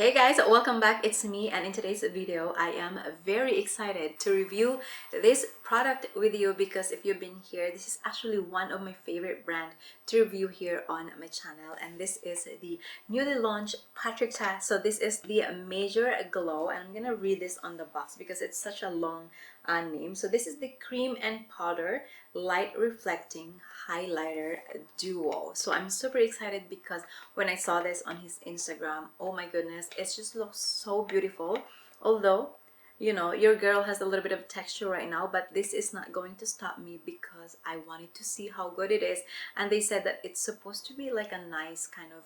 Hey guys, welcome back. It's me, and in today's video I am very excited to review this product with you because if you've been here, this is actually one of my favorite brand to review here on my channel, and this is the newly launched Patrick Ta. So this is the Major Glow, and I'm gonna read this on the box because it's such a long name. So this is the cream and powder light reflecting highlighter duo. So I'm super excited because when I saw this on his Instagram, oh my goodness, it just looks so beautiful. Although, you know, your girl has a little bit of texture right now, but this is not going to stop me because I wanted to see how good it is. And they said that it's supposed to be like a nice kind of,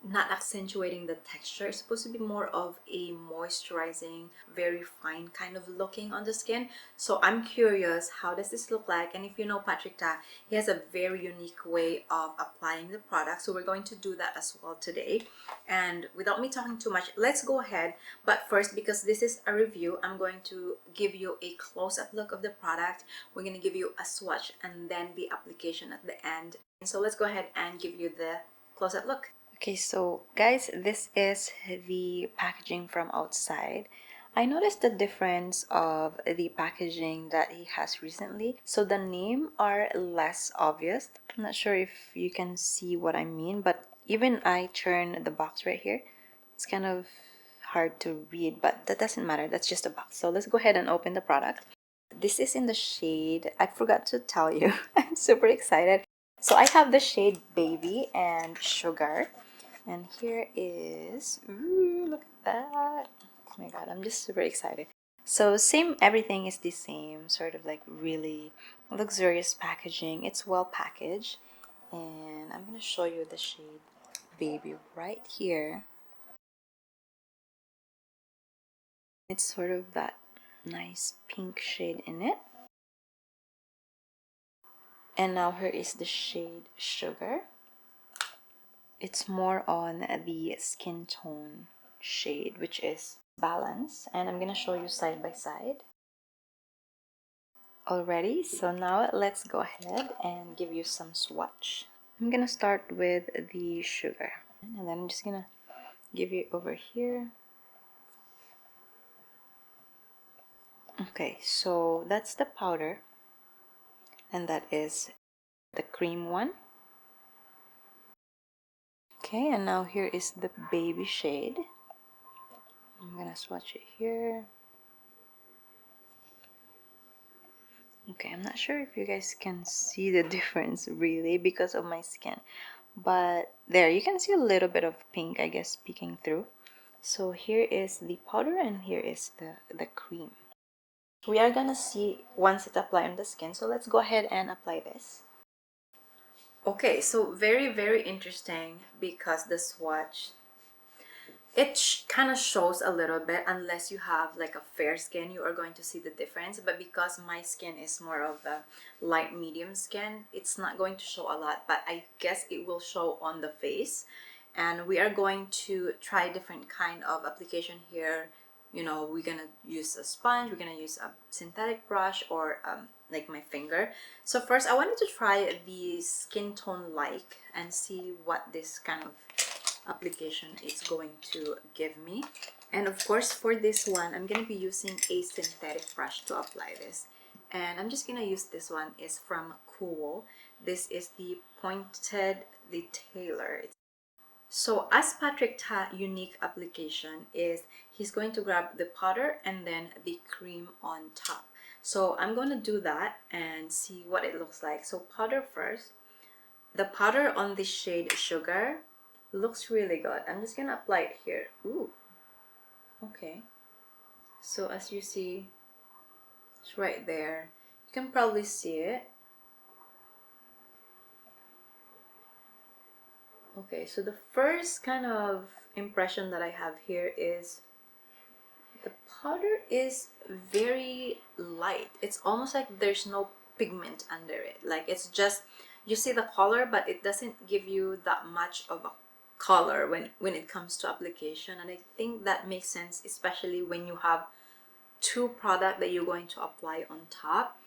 not accentuating the texture. It's supposed to be more of a moisturizing, very fine kind of looking on the skin. So I'm curious, how does this look like? And if you know Patrick Ta, he has a very unique way of applying the product, so we're going to do that as well today. And without me talking too much, let's go ahead. But first, because this is a review, I'm going to give you a close-up look of the product. We're going to give you a swatch and then the application at the end. So let's go ahead and give you the close-up look. Okay, so guys, this is the packaging from outside. I noticed the difference of the packaging that he has recently. So the name are less obvious. I'm not sure if you can see what I mean, but even I turn the box right here, it's kind of hard to read, but that doesn't matter. That's just a box. So let's go ahead and open the product. This is in the shade, I forgot to tell you. I'm super excited. So I have the shade Baby and Sugar. And here is, ooh, look at that. Oh my god, I'm just super excited. So same, everything is the same, sort of like really luxurious packaging. It's well packaged. And I'm going to show you the shade Baby right here. It's sort of that nice pink shade in it. And now here is the shade Sugar. It's more on the skin tone shade, which is balance, and I'm gonna show you side by side already. So now let's go ahead and give you some swatch. I'm gonna start with the Sugar, and then I'm just gonna give you over here. Okay, so that's the powder, and that is the cream one. Okay, and now here is the Baby shade. I'm gonna swatch it here. Okay, I'm not sure if you guys can see the difference really because of my skin, but there you can see a little bit of pink, I guess, peeking through. So here is the powder and here is the cream. We are gonna see once it applied on the skin, so let's go ahead and apply this. Okay, so very interesting because the swatch, it kind of shows a little bit. Unless you have like a fair skin, you are going to see the difference, but because my skin is more of a light medium skin, it's not going to show a lot, but I guess it will show on the face. And we are going to try different kind of application here. You know, we're gonna use a sponge, we're gonna use a synthetic brush, or like my finger. So first I wanted to try the skin tone like and see what this kind of application is going to give me. And of course, for this one, I'm going to be using a synthetic brush to apply this. And I'm just going to use this one. Is from Cool. This is the Pointed Detailer. So as Patrick Ta unique application is he's going to grab the powder and then the cream on top. So I'm going to do that and see what it looks like. So powder first. The powder on the shade Sugar looks really good. I'm just gonna apply it here. Ooh, okay. So as you see, it's right there. You can probably see it. Okay, so the first kind of impression that I have here is the powder is very light. It's almost like there's no pigment under it. Like it's just, you see the color, but it doesn't give you that much of a color when it comes to application. And I think that makes sense, especially when you have two products that you're going to apply on top.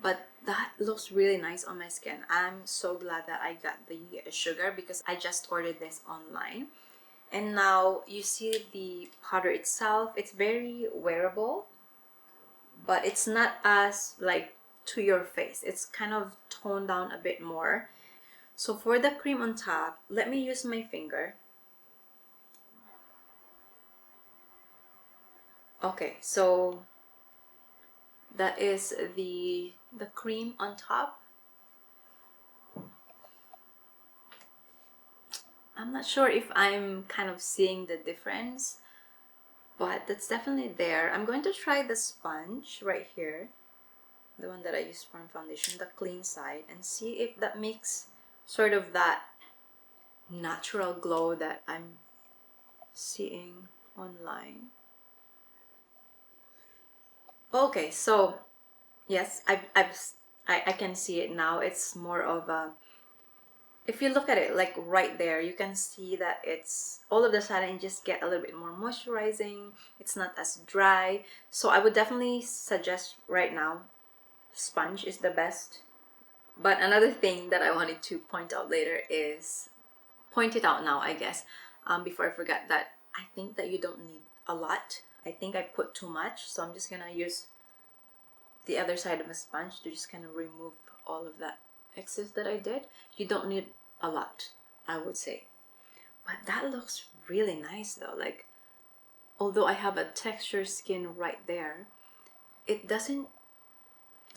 But that looks really nice on my skin. I'm so glad that I got the Sugar because I just ordered this online. And now you see the powder itself, it's very wearable, but it's not as like to your face. It's kind of toned down a bit more. So for the cream on top, let me use my finger. Okay, so that is the cream on top. I'm not sure if I'm kind of seeing the difference, but that's definitely there. I'm going to try the sponge right here, the one that I use for foundation, the clean side, and see if that makes sort of that natural glow that I'm seeing online. Okay, so yes, I can see it now. It's more of a, if you look at it like right there, you can see that it's all of the sudden just get a little bit more moisturizing. It's not as dry. So I would definitely suggest right now, sponge is the best. But another thing that I wanted to point out later is, point it out now, I guess, before I forget, that I think that you don't need a lot. I think I put too much, so I'm just gonna use the other side of a sponge to just kind of remove all of that excess that I did. You don't need a lot, I would say. But that looks really nice though. Like, although I have a texture skin right there, it doesn't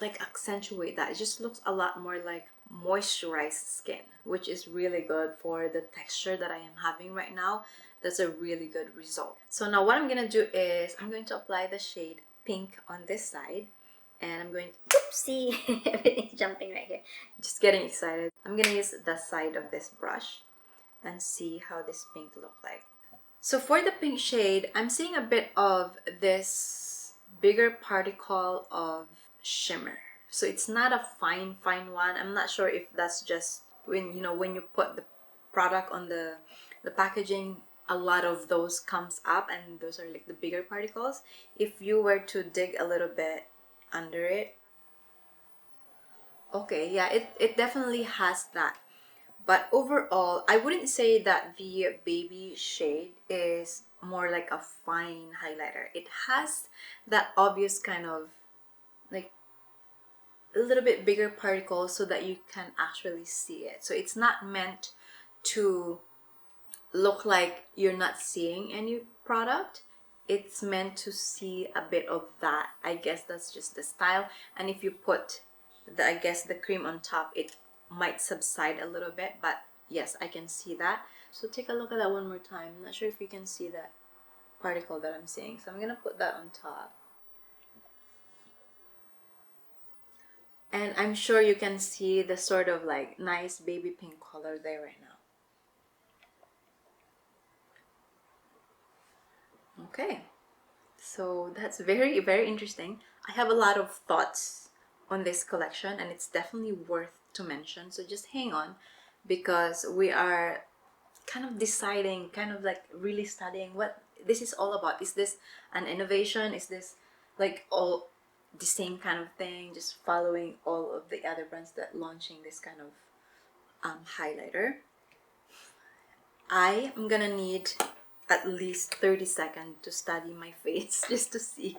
like accentuate that. It just looks a lot more like moisturized skin, which is really good for the texture that I am having right now. That's a really good result. So now what I'm gonna do is I'm going to apply the shade Pink on this side, and I'm going to, oopsie, everything's jumping right here. Just getting excited. I'm gonna use the side of this brush and see how this pink look like. So for the pink shade, I'm seeing a bit of this bigger particle of shimmer. So it's not a fine one. I'm not sure if that's just when, you know, when you put the product on the packaging, a lot of those comes up, and those are like the bigger particles. If you were to dig a little bit under it, okay, yeah, it definitely has that. But overall, I wouldn't say that the baby shade is more like a fine highlighter. It has that obvious kind of like a little bit bigger particles so that you can actually see it. So it's not meant to look like you're not seeing any product. It's meant to see a bit of that. I guess that's just the style. And if you put the, I guess, the cream on top, it might subside a little bit, but yes, I can see that. So take a look at that one more time. I'm not sure if you can see that particle that I'm seeing. So I'm gonna put that on top. And I'm sure you can see the sort of like nice baby pink color there right now. Okay, so that's very interesting. I have a lot of thoughts on this collection, and it's definitely worth to mention. So just hang on, because we are kind of deciding, kind of like really studying what this is all about. Is this an innovation? Is this like all the same kind of thing, just following all of the other brands that launching this kind of highlighter? I am gonna need at least 30 seconds to study my face just to see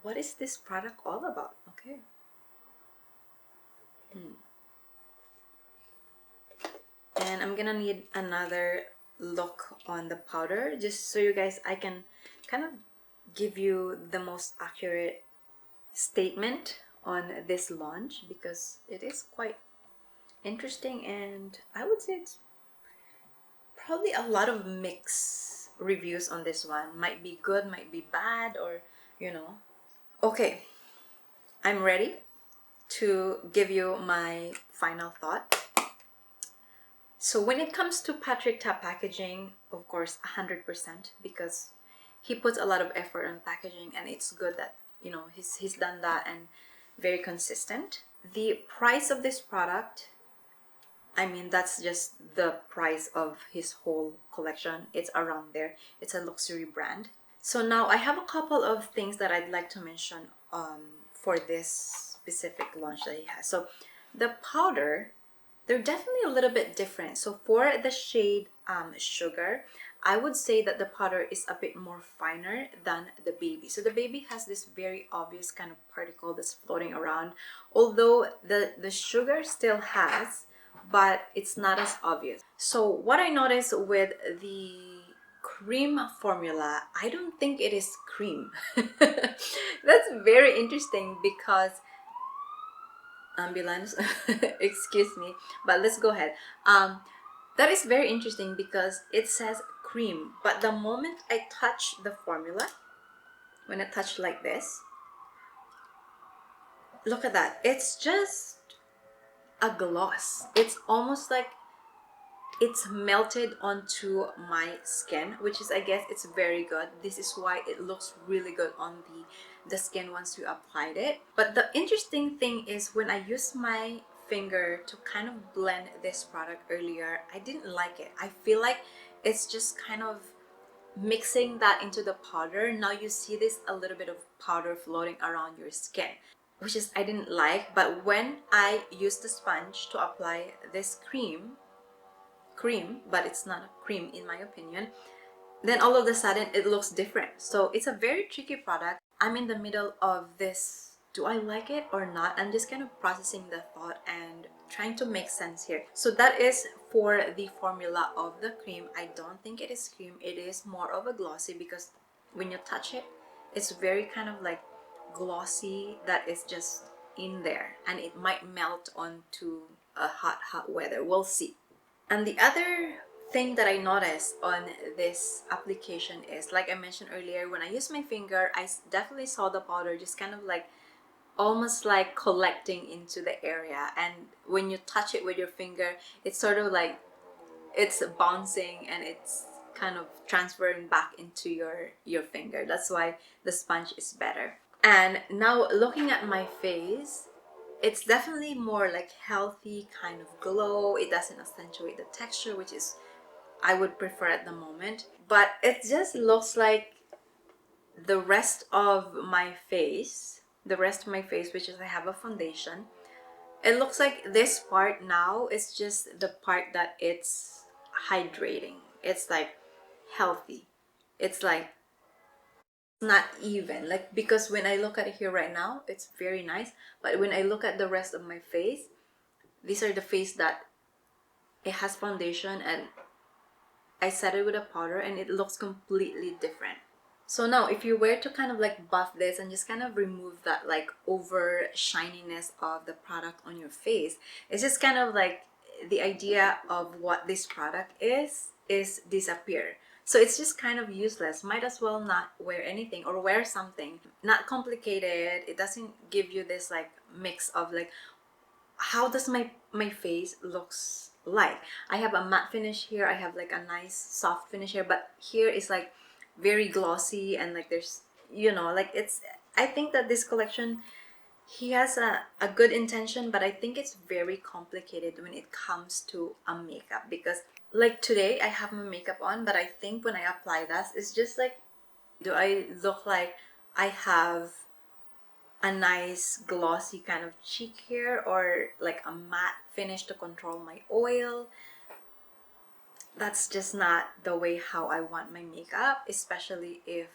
what is this product all about. Okay. And I'm gonna need another look on the powder, just so you guys, I can kind of give you the most accurate statement on this launch, because it is quite interesting, and I would say it's probably a lot of mixed reviews on this one. Might be good, might be bad, or you know. Okay, I'm ready to give you my final thought. So when it comes to Patrick Ta packaging, of course, 100%, because he puts a lot of effort on packaging, and it's good that, you know, he's done that and very consistent. The price of this product, I mean, that's just the price of his whole collection. It's around there. It's a luxury brand. So now I have a couple of things that I'd like to mention for this specific launch that he has. So the powder, they're definitely a little bit different. So for the shade Sugar, I would say that the powder is a bit more finer than the Baby. So the Baby has this very obvious kind of particle that's floating around, although the Sugar still has, but it's not as obvious. So what I noticed with the cream formula, I don't think it is cream. That's very interesting because ambulance excuse me, but let's go ahead. That is very interesting because it says cream, but the moment I touch the formula, when I touch like this, look at that, it's just a gloss. It's almost like it's melted onto my skin, which is, I guess, it's very good. This is why it looks really good on the skin once you applied it. But the interesting thing is when I used my finger to kind of blend this product earlier, I didn't like it. I feel like it's just kind of mixing that into the powder. Now you see this a little bit of powder floating around your skin, which is I didn't like. But when I used the sponge to apply this cream, but it's not a cream in my opinion, then all of a sudden it looks different. So it's a very tricky product. I'm in the middle of this, do I like it or not? I'm just kind of processing the thought and trying to make sense here. So that is for the formula of the cream. I don't think it is cream. It is more of a glossy because when you touch it, it's very kind of like glossy that is just in there, and it might melt onto a hot weather. We'll see. And the other thing that I noticed on this application is, like I mentioned earlier, when I use my finger, I definitely saw the powder just kind of like almost like collecting into the area, and when you touch it with your finger, it's sort of like it's bouncing and it's kind of transferring back into your finger. That's why the sponge is better. And now looking at my face, it's definitely more like healthy kind of glow. It doesn't accentuate the texture, which is I would prefer at the moment, but it just looks like the rest of my face, which is I have a foundation, it looks like this part now is just the part that it's hydrating. It's like healthy. It's like not even, like, because when I look at it here right now, it's very nice, but when I look at the rest of my face, these are the face that it has foundation and I set it with a powder and it looks completely different. So now if you were to kind of like buff this and just kind of remove that like over shininess of the product on your face, it's just kind of like the idea of what this product is disappear. So it's just kind of useless. Might as well not wear anything or wear something not complicated. It doesn't give you this like mix of like, how does my face looks like. I have a matte finish here, I have like a nice soft finish here, but here is like very glossy and like there's, you know, like it's, I think that this collection, he has a good intention, but I think it's very complicated when it comes to a makeup, because like today I have my makeup on, but I think when I apply that, it's just like, do I look like I have a nice glossy kind of cheek here or like a matte finish to control my oil? That's just not the way how I want my makeup, especially if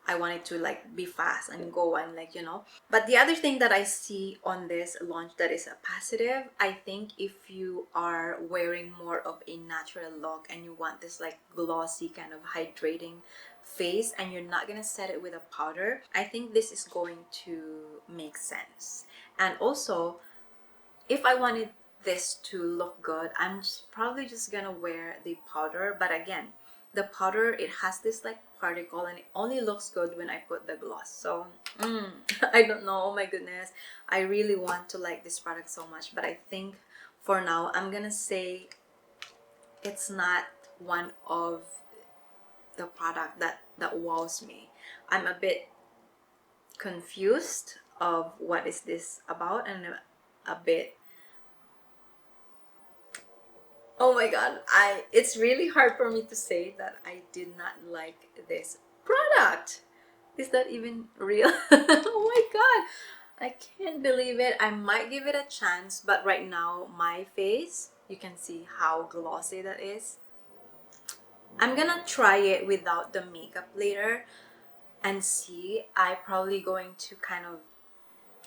I want it to like be fast and go and like, you know. But the other thing that I see on this launch that is a positive, I think if you are wearing more of a natural look and you want this like glossy kind of hydrating face and you're not gonna set it with a powder, I think this is going to make sense. And also, if I wanted this to look good, I'm probably just gonna wear the powder. But again, the powder, it has this like particle and it only looks good when I put the gloss. So I don't know, oh my goodness, I really want to like this product so much, but I think for now I'm gonna say it's not one of the product that wows me. I'm a bit confused of what is this about, and a bit, oh my god, it's really hard for me to say that I did not like this product. Is that even real? Oh my god, I can't believe it. I might give it a chance, but right now my face, you can see how glossy that is. I'm gonna try it without the makeup later and see. I probably going to kind of,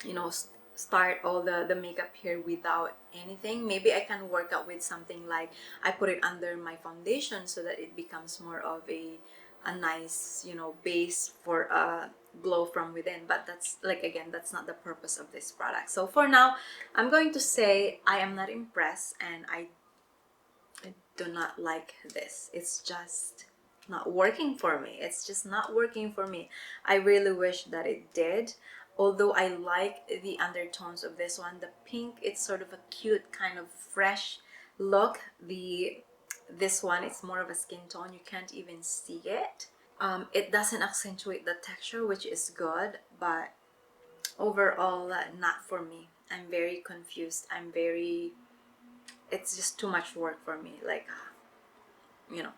you know, start all the makeup here without anything. Maybe I can work out with something like I put it under my foundation so that it becomes more of a nice, you know, base for a glow from within. But that's, like, again, that's not the purpose of this product. So for now, I'm going to say I am not impressed, and I do not like this. It's just not working for me. It's just not working for me. I really wish that it did. Although I like the undertones of this one. The pink, it's sort of a cute kind of fresh look. This one, it's more of a skin tone. You can't even see it. It doesn't accentuate the texture, which is good, but overall, not for me. I'm very confused. It's just too much work for me. Like, you know,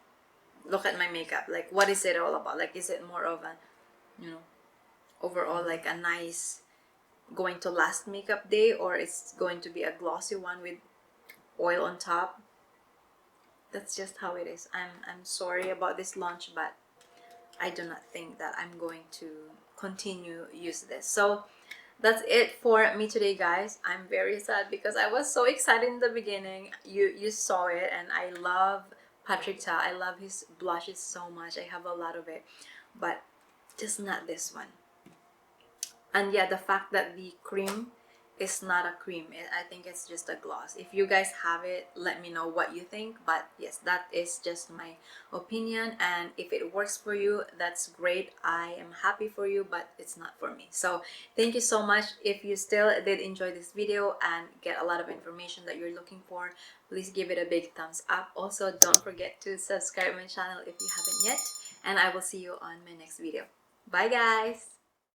look at my makeup. Like, what is it all about? Like, is it more of a, you know, overall like a nice going to last makeup day, or it's going to be a glossy one with oil on top? That's just how it is. I'm sorry about this launch, but I do not think that I'm going to continue use this. So that's it for me today, guys. I'm very sad because I was so excited in the beginning. You saw it, and I love Patrick Ta. I love his blushes so much. I have a lot of it, but just not this one. And yeah, the fact that the cream is not a cream, I think it's just a gloss. If you guys have it, let me know what you think. But yes, that is just my opinion, and if it works for you, that's great. I am happy for you, but it's not for me. So thank you so much. If you still did enjoy this video and get a lot of information that you're looking for, please give it a big thumbs up. Also, don't forget to subscribe my channel if you haven't yet, and I will see you on my next video. Bye, guys.